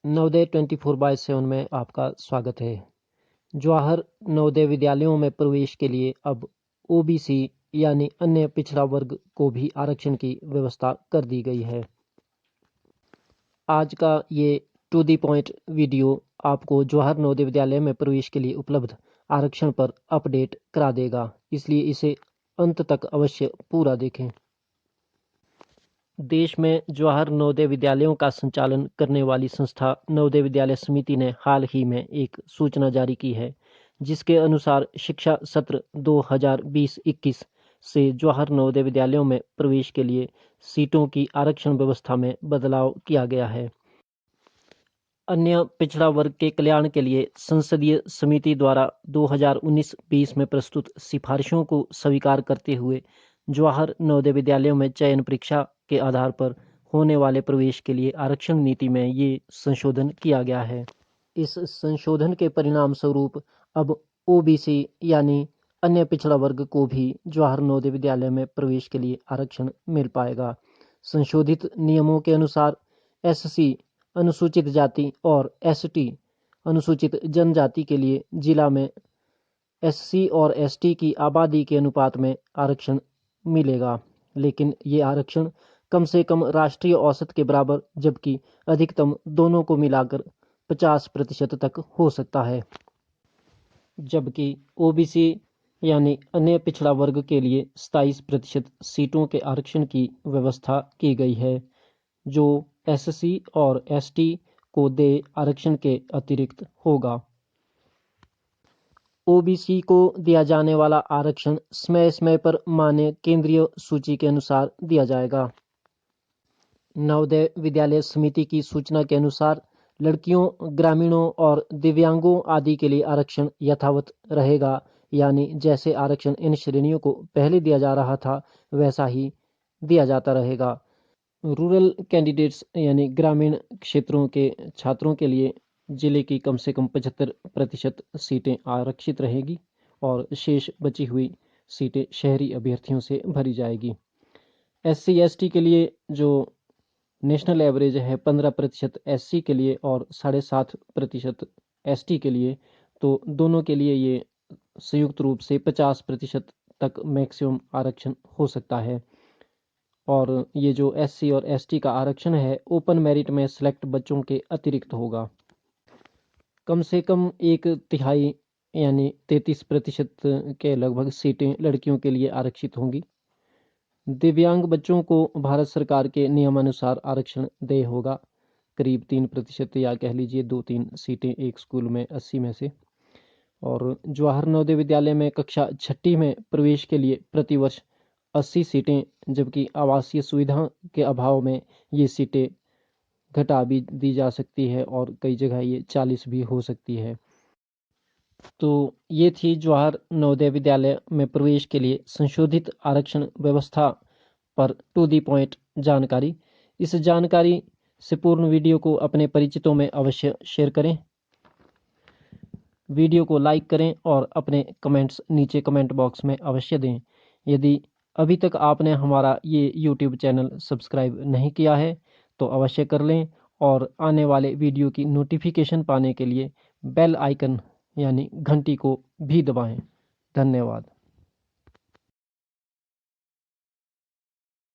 नवोदय 24/7 में आपका स्वागत है। जवाहर नवोदय विद्यालयों में प्रवेश के लिए अब ओबीसी यानी अन्य पिछड़ा वर्ग को भी आरक्षण की व्यवस्था कर दी गई है। आज का ये टू दी पॉइंट वीडियो आपको जवाहर नवोदय विद्यालय में प्रवेश के लिए उपलब्ध आरक्षण पर अपडेट करा देगा, इसलिए इसे अंत तक अवश्य पूरा देखें। देश में जवाहर नवोदय विद्यालयों का संचालन करने वाली संस्था नवोदय विद्यालय समिति ने हाल ही में एक सूचना जारी की है, जिसके अनुसार शिक्षा सत्र 2020-21 से जवाहर नवोदय विद्यालयों में प्रवेश के लिए सीटों की आरक्षण व्यवस्था में बदलाव किया गया है। अन्य पिछड़ा वर्ग के कल्याण के लिए संसदीय समिति द्वारा 2019-20 में प्रस्तुत सिफारिशों को स्वीकार करते हुए जवाहर नवोदय विद्यालयों में चयन परीक्षा के आधार पर होने वाले प्रवेश के लिए आरक्षण नीति में ये संशोधन किया गया है। इस संशोधन के परिणाम स्वरूप अब ओबीसी यानी अन्य पिछड़ा वर्ग को भी जवाहर नवोदय विद्यालय में प्रवेश के लिए आरक्षण मिल पाएगा। संशोधित नियमों के अनुसार एससी अनुसूचित जाति और एसटी अनुसूचित जनजाति के लिए जिला में एससी और एसटी की आबादी के अनुपात में आरक्षण मिलेगा, लेकिन ये आरक्षण कम से कम राष्ट्रीय औसत के बराबर जबकि अधिकतम दोनों को मिलाकर 50% तक हो सकता है। जबकि ओबीसी यानी अन्य पिछड़ा वर्ग के लिए 27% सीटों के आरक्षण की व्यवस्था की गई है, जो एससी और एसटी को दे आरक्षण के अतिरिक्त होगा। ओबीसी को दिया जाने वाला आरक्षण समय समय पर मान्य केंद्रीय सूची के अनुसार दिया जाएगा। नवोदय विद्यालय समिति की सूचना के अनुसार लड़कियों, ग्रामीणों और दिव्यांगों आदि के लिए आरक्षण यथावत रहेगा, यानी जैसे आरक्षण इन श्रेणियों को पहले दिया जा रहा था वैसा ही दिया जाता रहेगा। रूरल कैंडिडेट्स यानी ग्रामीण क्षेत्रों के छात्रों के लिए जिले की कम से कम 75% सीटें आरक्षित रहेगी और शेष बची हुई सीटें शहरी अभ्यर्थियों से भरी जाएगी। एससी एसटी के लिए जो नेशनल एवरेज है 15% एससी के लिए और 7.5% एसटी के लिए, तो दोनों के लिए ये संयुक्त रूप से 50% तक मैक्सिमम आरक्षण हो सकता है। और ये जो एससी और एसटी का आरक्षण है ओपन मेरिट में सिलेक्ट बच्चों के अतिरिक्त होगा। कम से कम 1/3 यानी 33% के लगभग सीटें लड़कियों के लिए आरक्षित होंगी। दिव्यांग बच्चों को भारत सरकार के नियमानुसार आरक्षण देय होगा, करीब 3% या कह लीजिए 2-3 सीटें एक स्कूल में 80 में से। और जवाहर नवोदय विद्यालय में कक्षा 6ठी में प्रवेश के लिए प्रतिवर्ष 80 सीटें, जबकि आवासीय सुविधा के अभाव में ये सीटें घटा भी दी जा सकती है और कई जगह ये 40 भी हो सकती है। तो ये थी जवाहर नवोदय विद्यालय में प्रवेश के लिए संशोधित आरक्षण व्यवस्था पर टू दी पॉइंट जानकारी। इस जानकारी से पूर्ण वीडियो को अपने परिचितों में अवश्य शेयर करें। वीडियो को लाइक करें और अपने कमेंट्स नीचे कमेंट बॉक्स में अवश्य दें। यदि अभी तक आपने हमारा ये यूट्यूब चैनल सब्सक्राइब नहीं किया है तो अवश्य कर लें और आने वाले वीडियो की नोटिफिकेशन पाने के लिए बेल आइकन यानी घंटी को भी दबाएं। धन्यवाद।